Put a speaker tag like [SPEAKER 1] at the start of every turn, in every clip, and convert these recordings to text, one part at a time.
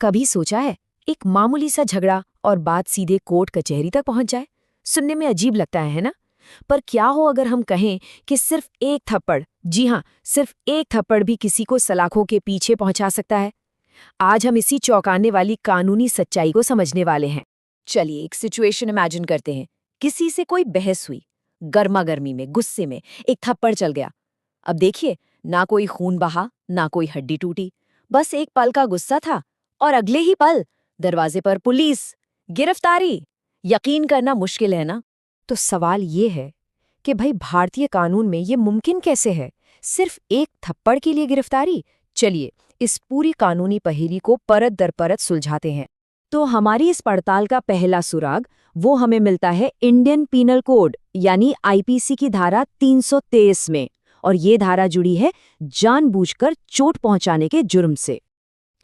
[SPEAKER 1] कभी सोचा है एक मामूली सा झगड़ा और बात सीधे कोर्ट कचहरी तक पहुंच जाए? सुनने में अजीब लगता है ना? पर क्या हो अगर हम कहें कि सिर्फ एक थप्पड़, जी हाँ, सिर्फ एक थप्पड़ भी किसी को सलाखों के पीछे पहुंचा सकता है। आज हम इसी चौंकाने वाली कानूनी सच्चाई को समझने वाले हैं। चलिए एक सिचुएशन इमेजिन करते हैं। किसी से कोई बहस हुई, गर्मा गर्मी में, गुस्से में एक थप्पड़ चल गया। अब देखिए, ना कोई खून बहा, ना कोई हड्डी टूटी, बस एक पल का गुस्सा था और अगले ही पल दरवाजे पर पुलिस, गिरफ्तारी। यकीन करना मुश्किल है ना? तो सवाल ये है कि भाई भारतीय कानून में ये मुमकिन कैसे है? सिर्फ एक थप्पड़ के लिए गिरफ्तारी? चलिए इस पूरी कानूनी पहेली को परत दर परत सुलझाते हैं। तो हमारी इस पड़ताल का पहला सुराग वो हमें मिलता है इंडियन पीनल कोड यानी आईपीसी की धारा 323 में, और ये धारा जुड़ी है जानबूझकर चोट पहुंचाने के जुर्म से।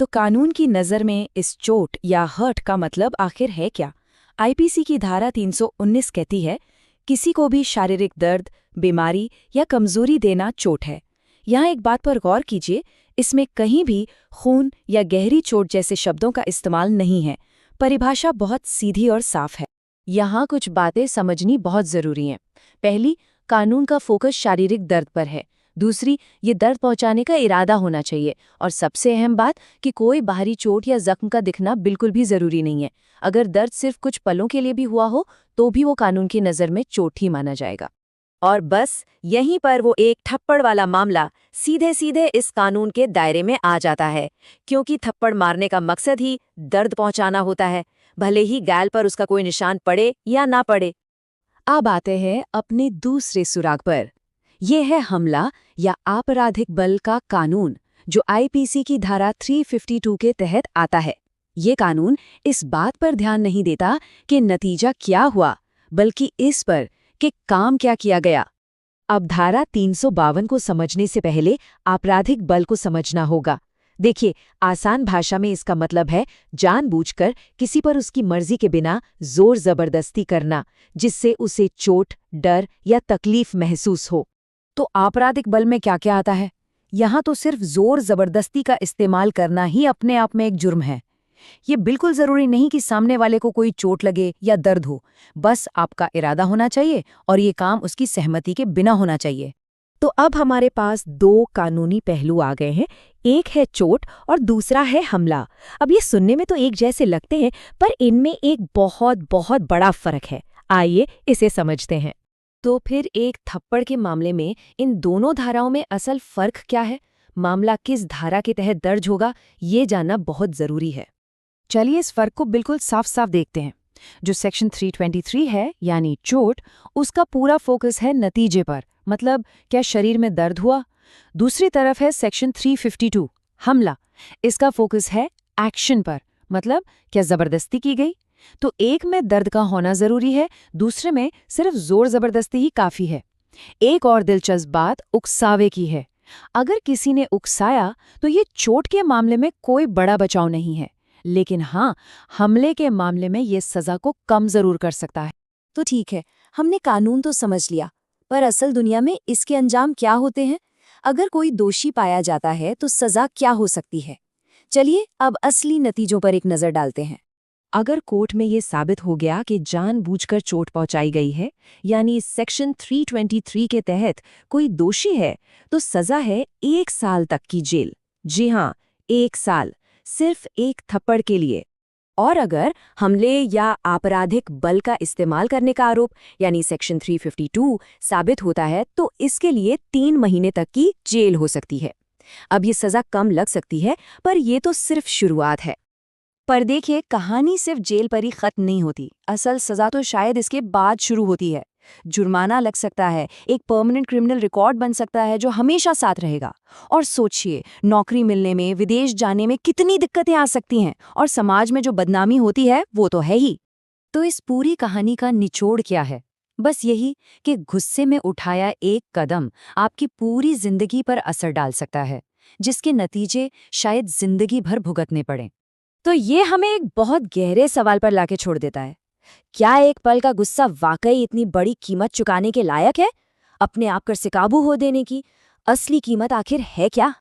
[SPEAKER 1] तो कानून की नज़र में इस चोट या हर्ट का मतलब आखिर है क्या? आईपीसी की धारा 319 कहती है किसी को भी शारीरिक दर्द, बीमारी या कमजोरी देना चोट है। यहाँ एक बात पर गौर कीजिए, इसमें कहीं भी खून या गहरी चोट जैसे शब्दों का इस्तेमाल नहीं है। परिभाषा बहुत सीधी और साफ है। यहाँ कुछ बातें समझनी बहुत ज़रूरी हैं। पहली, कानून का फोकस शारीरिक दर्द पर है। दूसरी, ये दर्द पहुंचाने का इरादा होना चाहिए। और सबसे अहम बात कि कोई बाहरी चोट या जख्म का दिखना बिल्कुल भी ज़रूरी नहीं है। अगर दर्द सिर्फ कुछ पलों के लिए भी हुआ हो तो भी वो कानून की नज़र में चोट ही माना जाएगा। और बस यहीं पर वो एक थप्पड़ वाला मामला सीधे सीधे इस कानून के दायरे में आ जाता है, क्योंकि थप्पड़ मारने का मकसद ही दर्द पहुंचाना होता है, भले ही गाल पर उसका कोई निशान पड़े या ना पड़े। अब आते हैं अपने दूसरे सुराग पर। यह है हमला या आपराधिक बल का कानून, जो आईपीसी की धारा 352 के तहत आता है। ये कानून इस बात पर ध्यान नहीं देता कि नतीजा क्या हुआ, बल्कि इस पर कि काम क्या किया गया। अब धारा 352 को समझने से पहले आपराधिक बल को समझना होगा। देखिए, आसान भाषा में इसका मतलब है जानबूझकर किसी पर उसकी मर्जी के बिना जोर जबरदस्ती करना, जिससे उसे चोट, डर या तकलीफ महसूस हो। तो आपराधिक बल में क्या क्या आता है? यहाँ तो सिर्फ जोर जबरदस्ती का इस्तेमाल करना ही अपने आप में एक जुर्म है। ये बिल्कुल जरूरी नहीं कि सामने वाले को कोई चोट लगे या दर्द हो, बस आपका इरादा होना चाहिए और ये काम उसकी सहमति के बिना होना चाहिए। तो अब हमारे पास दो कानूनी पहलू आ गए हैं, एक है चोट और दूसरा है हमला। अब ये सुनने में तो एक जैसे लगते हैं, पर इनमें एक बहुत बहुत बड़ा फर्क है। आइए इसे समझते हैं। तो फिर एक थप्पड़ के मामले में इन दोनों धाराओं में असल फर्क क्या है? मामला किस धारा के तहत दर्ज होगा, ये जानना बहुत जरूरी है। चलिए इस फर्क को बिल्कुल साफ साफ देखते हैं। जो सेक्शन 323 है यानी चोट, उसका पूरा फोकस है नतीजे पर, मतलब क्या शरीर में दर्द हुआ। दूसरी तरफ है सेक्शन 352 हमला, इसका फोकस है एक्शन पर, मतलब क्या जबरदस्ती की गई। तो एक में दर्द का होना जरूरी है, दूसरे में सिर्फ जोर जबरदस्ती ही काफी है। एक और दिलचस्प बात उकसावे की है। अगर किसी ने उकसाया तो ये चोट के मामले में कोई बड़ा बचाव नहीं है, लेकिन हाँ, हमले के मामले में ये सजा को कम जरूर कर सकता है। तो ठीक है, हमने कानून तो समझ लिया, पर असल दुनिया में इसके अंजाम क्या होते हैं? अगर कोई दोषी पाया जाता है तो सजा क्या हो सकती है? चलिए अब असली नतीजों पर एक नजर डालते हैं। अगर कोर्ट में ये साबित हो गया कि जानबूझकर चोट पहुंचाई गई है, यानी सेक्शन 323 के तहत कोई दोषी है, तो सजा है 1 साल तक की जेल। जी हाँ, 1 साल, सिर्फ एक थप्पड़ के लिए। और अगर हमले या आपराधिक बल का इस्तेमाल करने का आरोप यानी सेक्शन 352 साबित होता है, तो इसके लिए 3 महीने तक की जेल हो सकती है। अब ये सजा कम लग सकती है, पर ये तो सिर्फ शुरुआत है। पर देखिए, कहानी सिर्फ जेल पर ही खत्म नहीं होती। असल सजा तो शायद इसके बाद शुरू होती है। जुर्माना लग सकता है, एक परमानेंट क्रिमिनल रिकॉर्ड बन सकता है जो हमेशा साथ रहेगा। और सोचिए, नौकरी मिलने में, विदेश जाने में कितनी दिक्कतें आ सकती हैं, और समाज में जो बदनामी होती है वो तो है ही। तो इस पूरी कहानी का निचोड़ क्या है? बस यही कि गुस्से में उठाया एक कदम आपकी पूरी जिंदगी पर असर डाल सकता है, जिसके नतीजे शायद जिंदगी भर भुगतने पड़े। तो ये हमें एक बहुत गहरे सवाल पर लाके छोड़ देता है। क्या एक पल का गुस्सा वाकई इतनी बड़ी कीमत चुकाने के लायक है? अपने आप पर काबू हो देने की असली कीमत आखिर है क्या?